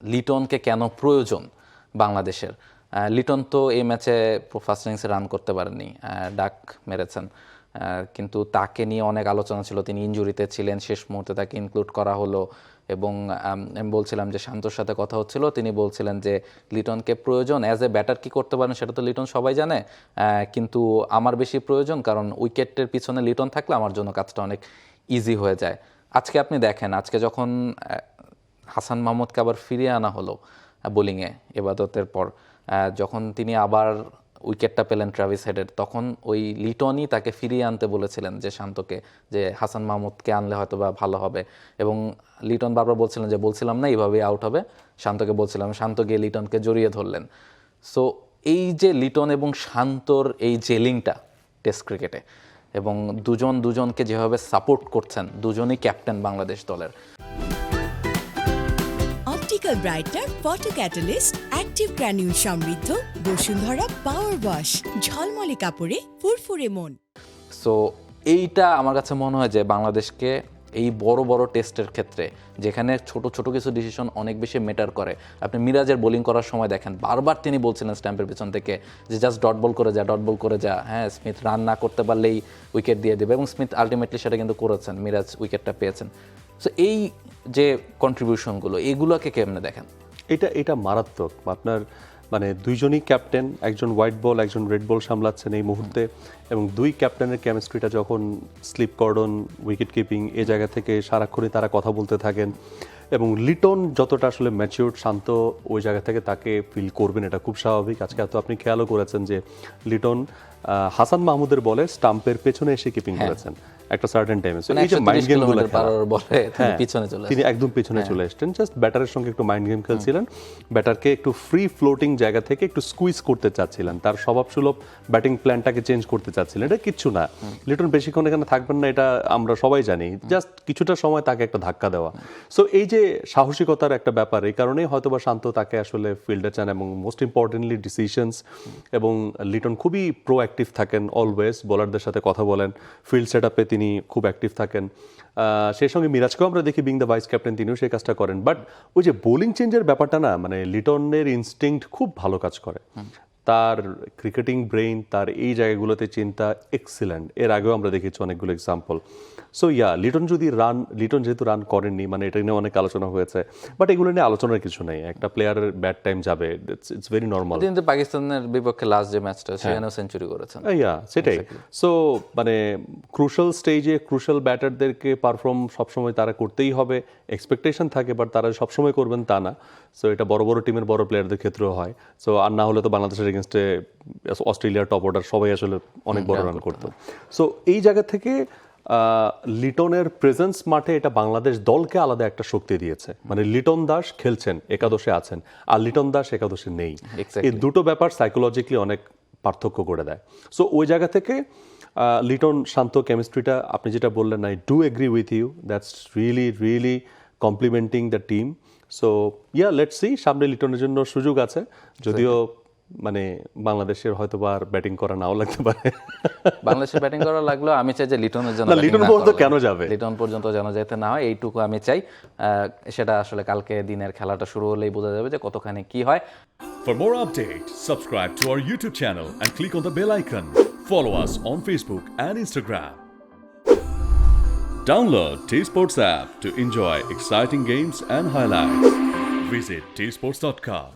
লিটনকে কেন প্রয়োজন বাংলাদেশের। লিটন তো এই ম্যাচে ফার্স্ট ইনিংসে রান করতে পারেননি, ডাক মেরেছেন, কিন্তু তাকে নিয়ে অনেক আলোচনা ছিল। তিনি ইনজুরিতে ছিলেন, শেষ মুহূর্তে তাকে ইনক্লুড করা হলো। এবং আমি বলছিলাম যে শান্তর সাথে কথা হচ্ছিল, তিনি বলছিলেন যে লিটনকে প্রয়োজন অ্যাজ এ ব্যাটার কী করতে পারেন সেটা তো লিটন সবাই জানে, কিন্তু আমার বেশি প্রয়োজন, কারণ উইকেটের পিছনে লিটন থাকলে আমার জন্য কাজটা অনেক ইজি হয়ে যায়। আজকে আপনি দেখেন, আজকে যখন হাসান মাহমুদকে আবার ফিরিয়ে আনা হলো বোলিংয়ে এবাদতের পর, যখন তিনি আবার উইকেটটা পেলেন ট্রাভিস হেডের, তখন ওই লিটনই তাকে ফিরিয়ে আনতে বলেছিলেন যে শান্তকে, যে হাসান মাহমুদকে আনলে হয়তো বা ভালো হবে। এবং লিটন বারবার বলছিলেন যে বলছিলাম না এইভাবেই আউট হবে, শান্তকে বলছিলাম, শান্ত গিয়ে লিটনকে জড়িয়ে ধরলেন। সো এই যে লিটন এবং শান্তর এই জেলিংটা টেস্ট ক্রিকেটে, এবং দুজনকে যেভাবে সাপোর্ট করছেন, দুজনই ক্যাপ্টেন বাংলাদেশ দলের। Optical brightener photo catalyst active granule সমৃদ্ধ বসুন্ধরা পাওয়ার ওয়াশ, ঝলমলে কাপড়ে ফুরফুরে মন। সো এইটা আমার কাছে মনে হয় যে বাংলাদেশকে এই বড় বড় টেস্টের ক্ষেত্রে, যেখানে ছোট ছোট কিছু ডিসিশন অনেক বেশি ম্যাটার করে। আপনি মিরাজের বোলিং করার সময় দেখেন, বারবার তিনি বলছিলেন স্ট্যাম্পের পিছন থেকে যে জাস্ট ডট বল করে যা, হ্যাঁ স্মিথ রান না করতে পারলেই উইকেট দিয়ে দেবে, এবং স্মিথ আলটিমেটলি সেটা কিন্তু করেছেন, মিরাজ উইকেটটা পেয়েছেন। সো এই যে কন্ট্রিবিউশনগুলো, এগুলোকে কেমনে দেখেন? এটা মারাত্মক। আপনার মানে দুইজনই ক্যাপ্টেন, একজন হোয়াইট বল একজন রেড বল সামলাচ্ছেন এই মুহূর্তে, এবং দুই ক্যাপ্টেনের কেমিস্ট্রিটা যখন স্লিপ কর্ডন, উইকেট কিপিং, এই জায়গা থেকে সারাক্ষণই তারা কথা বলতে থাকেন। এবং লিটন যতটা আসলে ম্যাচিউরড, শান্ত, ওই জায়গা থেকে তাকে ফিল করবেন, এটা খুব স্বাভাবিক। আজকে তো আপনি খেয়ালও করেছেন যে লিটন হাসান মাহমুদের বলে স্টাম্পের পেছনে এসে কিপিং করেছেন একটা সার্টেন টাইমে। এই যে মাইন্ড গেমগুলো তিনি একদম পেছনে চলে এসেছেন, জাস্ট ব্যাটারের সঙ্গে একটু মাইন্ড গেম খেলছিলেন, ব্যাটারকে একটু ফ্রি ফ্লোটিং জায়গা থেকে একটু স্কুইজ করতে চাচ্ছিলেন, তার স্বভাবসুলভ ব্যাটিং প্ল্যানটাকে চেঞ্জ করতে চাচ্ছিলেন। এটা কিচ্ছু না, লিটন বেশিক্ষণ এখানে থাকবেন না, এটা আমরা সবাই জানি, জাস্ট কিছুটা সময় তাকে একটা ধাক্কা দেওয়া। সো এই যে সাহসিকতার একটা ব্যাপার, এই কারণেই হয়তো বা শান্ত তাকে আসলে ফিল্ডে চান, এবং মোস্ট ইম্পর্টেন্টলি ডিসিশনস। এবং লিটন খুবই প্রোঅ্যাক্টিভ থাকেন অলওয়েজ, বোলারদের সাথে কথা বলেন, ফিল্ড সেট আপে তিনি খুব অ্যাক্টিভ থাকেন। সেই সঙ্গে মিরাজকেও আমরা দেখি বিং দ্য ভাইস ক্যাপ্টেন, তিনিও সেই কাজটা করেন। বাট ওই যে বোলিং চেঞ্জের ব্যাপারটা না, মানে লিটনের ইনস্টিংক্ট খুব ভালো কাজ করে, তার ক্রিকেটিং ব্রেইন, তার এই জায়গাগুলোতে চিন্তা এক্সিলেন্ট। এর আগেও আমরা দেখেছি অনেকগুলো এক্সাম্পল। সো লিটন যেহেতু রান করেননি, মানে এটা নিয়ে অনেক আলোচনা হয়েছে, বাট এগুলো নিয়ে আলোচনার কিছু নেই। একটা প্লেয়ারের ব্যাড টাইম যাবে, ইটস ভেরি নর্মাল। কিন্তু পাকিস্তানের বিপক্ষে লাস্ট যে ম্যাচটা, সেখানেও সেঞ্চুরি করেছেন। সেটাই। সো মানে ক্রুশাল স্টেজে ক্রুশাল ব্যাটারদেরকে পারফর্ম সবসময় তারা করতেই হবে, এক্সপেকটেশন থাকে, বাট তারা সবসময় করবেন তা না। সো এটা বড় বড় টিমের বড় প্লেয়ারদের ক্ষেত্রেও হয়। সো আর না হলে তো বাংলাদেশের এগেনস্টে অস্ট্রেলিয়ার টপ অর্ডার সবাই আসলে অনেক বড় রান করতো। সো এই জায়গা থেকে লিটনের প্রেজেন্স মাঠে এটা বাংলাদেশ দলকে আলাদা একটা শক্তি দিয়েছে। মানে লিটন দাস খেলছেন, একাদশে আছেন, আর লিটন দাস একাদশে নেই। এই দুটো ব্যাপার সাইকোলজিক্যালি অনেক পার্থক্য করে দেয়। সো ওই জায়গা থেকে লিটন শান্ত কেমিস্ট্রিটা আপনি যেটা বললেন, I do agree with you, that's really complimenting the team. So let's see, সামনে লিটনের জন্য সুযোগ আছে, যদিও মানে বাংলাদেশের হয়তো আর ব্যাটিং করা নাও লাগতে পারে। বাংলাদেশের ব্যাটিং করা লাগলো, আমি চাই যে লিটনের জন্য লিটন পর্যন্ত কেন যাবে, লিটন পর্যন্ত যেন যেতে না হয়, এইটুকু আমি চাই। সেটা আসলে কালকে দিনের খেলাটা শুরু হলেই বোঝা যাবে যে কতখানি কি হয়। For more updates, subscribe to our YouTube channel and click on the bell icon. Follow us on Facebook and Instagram. Download T-Sports app to enjoy exciting games and highlights. Visit tsports.com.